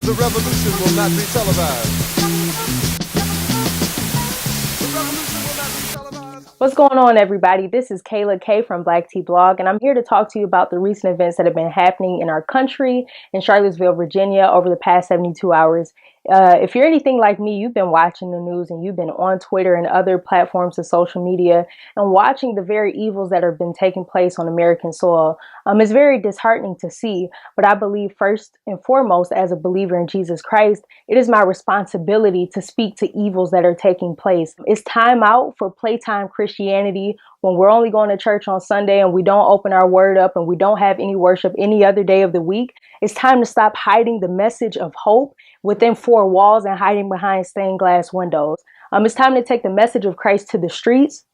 The revolution will not be televised. The revolution will not be televised. What's going on, everybody? This is Kayla K from Black Tea Blog, and I'm here to talk to you about the recent events that have been happening in our country, in Charlottesville, Virginia, over the past 72 hours. If you're anything like me, you've been watching the news and you've been on Twitter and other platforms of social media and watching the very evils that have been taking place on American soil. It's very disheartening to see, but I believe first and foremost, as a believer in Jesus Christ, it is my responsibility to speak to evils that are taking place. It's time out for playtime Christianity when we're only going to church on Sunday and we don't open our word up and we don't have any worship any other day of the week. It's time to stop hiding the message of hope within four walls and hiding behind stained glass windows. It's time to take the message of Christ to the streets.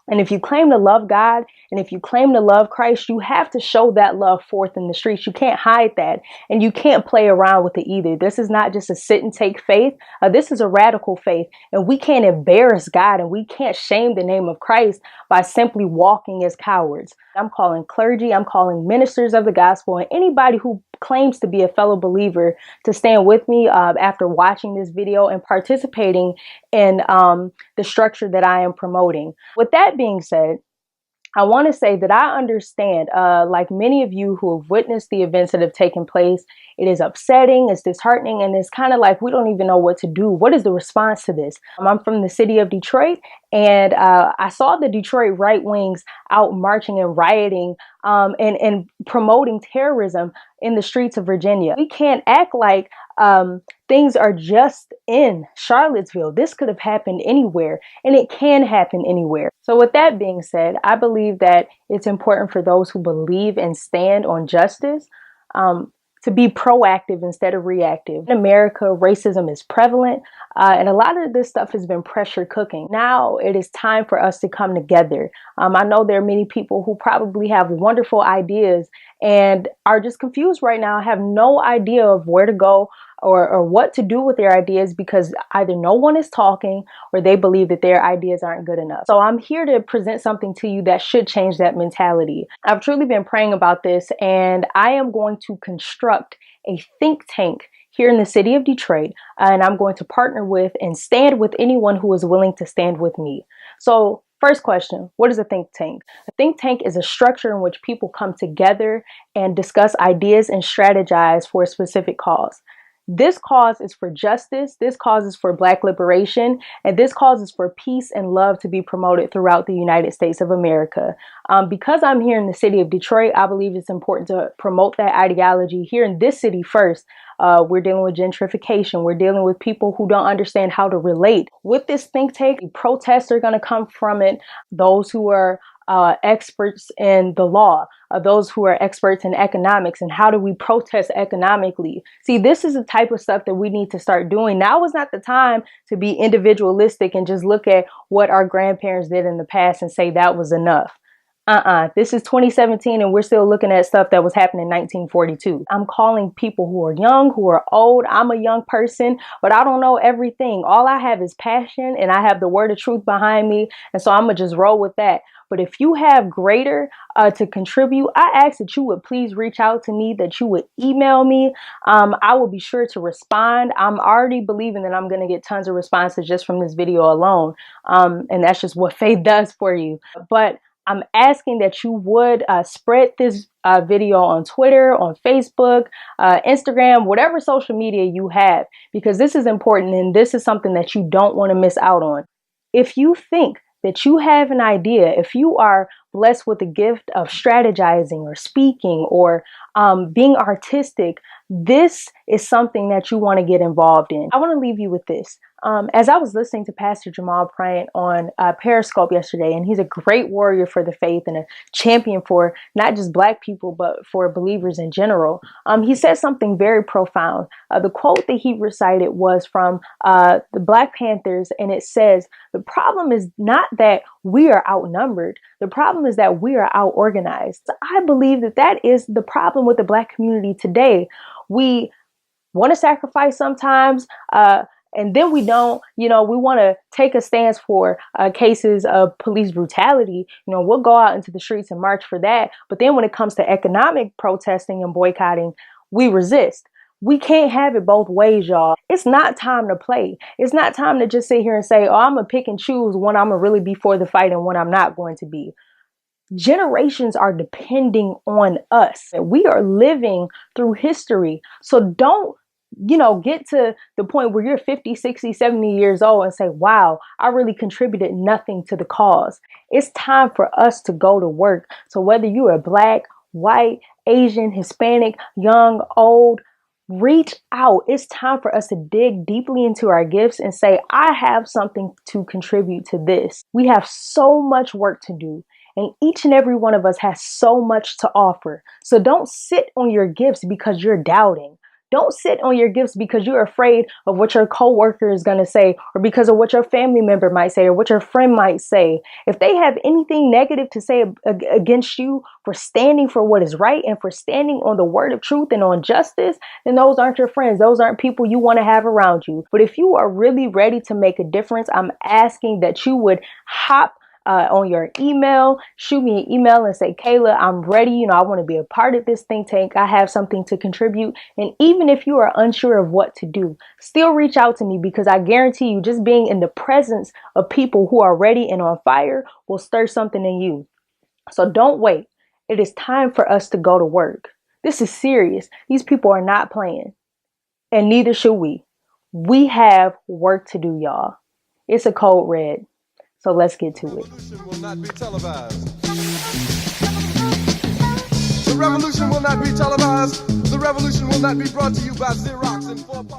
And if you claim to love God and if you claim to love Christ, you have to show that love forth in the streets. You can't hide that, and you can't play around with it either. This is not just a sit and take faith. This is a radical faith, and we can't embarrass God and we can't shame the name of Christ by simply walking as cowards. I'm calling clergy, I'm calling ministers of the gospel, and anybody who claims to be a fellow believer to stand with me after watching this video and participating in the structure that I am promoting. With that being said, I want to say that I understand, like many of you who have witnessed the events that have taken place, it is upsetting, it's disheartening, and it's kind of like we don't even know what to do. What is the response to this? I'm from the city of Detroit, and I saw the Detroit right wings out marching and rioting and promoting terrorism in the streets of Virginia. We can't act like things are just in Charlottesville. This could have happened anywhere, and it can happen anywhere. So with that being said, I believe that it's important for those who believe and stand on justice to be proactive instead of reactive. In America, racism is prevalent, and a lot of this stuff has been pressure cooking. Now it is time for us to come together. I know there are many people who probably have wonderful ideas and are just confused right now, have no idea of where to go or what to do with their ideas because either no one is talking or they believe that their ideas aren't good enough. So I'm here to present something to you that should change that mentality. I've truly been praying about this, and I am going to construct a think tank here in the city of Detroit, and I'm going to partner with and stand with anyone who is willing to stand with me. So first question, what is a think tank? A think tank is a structure in which people come together and discuss ideas and strategize for a specific cause. This cause is for justice, this cause is for Black liberation, and this cause is for peace and love to be promoted throughout the United States of America. Because I'm here in the city of Detroit, I believe it's important to promote that ideology here in this city first. We're dealing with gentrification. We're dealing with people who don't understand how to relate. With this think tank, protests are going to come from it. Those who are experts in the law, those who are experts in economics, and how do we protest economically? See, this is the type of stuff that we need to start doing. Now is not the time to be individualistic and just look at what our grandparents did in the past and say that was enough. This is 2017 and we're still looking at stuff that was happening in 1942. I'm calling people who are young, who are old. I'm a young person, but I don't know everything. All I have is passion, and I have the word of truth behind me. And so I'm going to just roll with that. But if you have greater to contribute, I ask that you would please reach out to me, that you would email me. I will be sure to respond. I'm already believing that I'm going to get tons of responses just from this video alone. And that's just what faith does for you. But I'm asking that you would spread this video on Twitter, on Facebook, Instagram, whatever social media you have, because this is important and this is something that you don't want to miss out on. If you think that you have an idea, if you are blessed with the gift of strategizing or speaking or being artistic, this is something that you want to get involved in. I want to leave you with this. As I was listening to Pastor Jamal Bryant on Periscope yesterday, and he's a great warrior for the faith and a champion for not just Black people, but for believers in general, he said something very profound. The quote that he recited was from the Black Panthers, and it says, "The problem is not that we are outnumbered. The problem is that we are out-organized." So I believe that that is the problem with the Black community today. We want to sacrifice sometimes, and then we don't, we want to take a stance for cases of police brutality. We'll go out into the streets and march for that. But then when it comes to economic protesting and boycotting, we resist. We can't have it both ways, y'all. It's not time to play. It's not time to just sit here and say, oh, I'm going to pick and choose when I'm going to really be for the fight and when I'm not going to be. Generations are depending on us. We are living through history. So don't, get to the point where you're 50, 60, 70 years old and say, wow, I really contributed nothing to the cause. It's time for us to go to work. So whether you are Black, white, Asian, Hispanic, young, old, reach out. It's time for us to dig deeply into our gifts and say, I have something to contribute to this. We have so much work to do, and each and every one of us has so much to offer. So don't sit on your gifts because you're doubting. Don't sit on your gifts because you're afraid of what your coworker is going to say, or because of what your family member might say, or what your friend might say. If they have anything negative to say against you for standing for what is right and for standing on the word of truth and on justice, then those aren't your friends. Those aren't people you want to have around you. But if you are really ready to make a difference, I'm asking that you would hop on your email, shoot me an email and say, Kayla, I'm ready. I want to be a part of this think tank. I have something to contribute. And even if you are unsure of what to do, still reach out to me, because I guarantee you, just being in the presence of people who are ready and on fire will stir something in you. So don't wait. It is time for us to go to work. This is serious. These people are not playing, and neither should we. We have work to do, y'all. It's a code red. So let's get to it. The revolution will not be televised. The revolution will not be televised. The revolution will not be brought to you by Xerox and 4 parts.